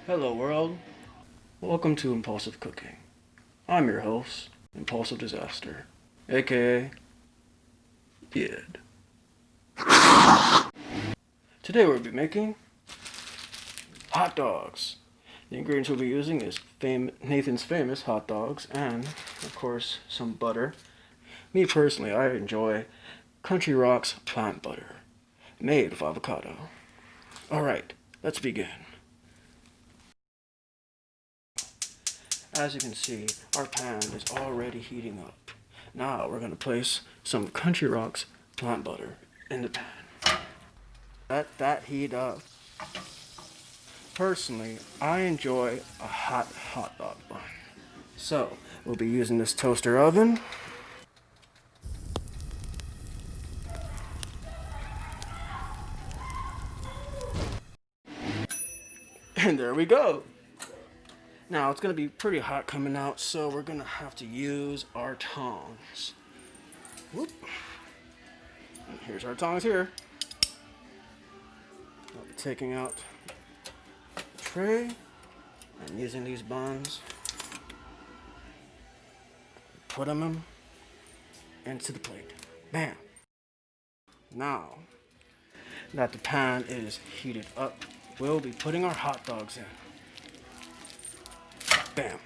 Hello world, welcome to Impulsive Cooking. I'm your host, Impulsive Disaster, aka Id. Today we'll be making hot dogs. The ingredients we'll be using is Nathan's Famous hot dogs and, of course, some butter. Me personally, I enjoy Country Rock's plant butter, made with avocado. Alright, let's begin. As you can see, our pan is already heating up. Now we're going to place some Country Rock's plant butter in the pan. Let that heat up. Personally, I enjoy a hot dog bun. So, we'll be using this toaster oven. And there we go. Now, it's going to be pretty hot coming out, so we're going to have to use our tongs. Whoop. And here's our tongs here. I'll be taking out the tray and using these buns. Put them into the plate. Bam. Now that the pan is heated up, we'll be putting our hot dogs in. Bam.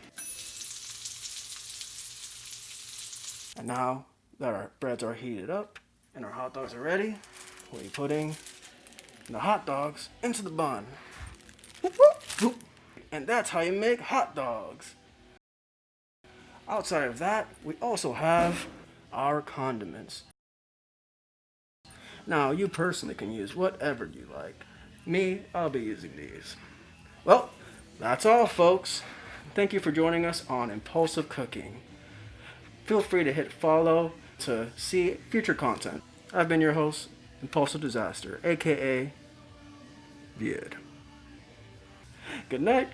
And now that our breads are heated up and our hot dogs are ready, we'll be putting the hot dogs into the bun. Whoop, whoop, whoop. And that's how you make hot dogs. Outside of that, we also have our condiments. Now, you personally can use whatever you like. Me, I'll be using these. Well, that's all, folks. Thank you for joining us on Impulsive Cooking. Feel free to hit follow to see future content. I've been your host, Impulsive Disaster, aka Vid. Good night.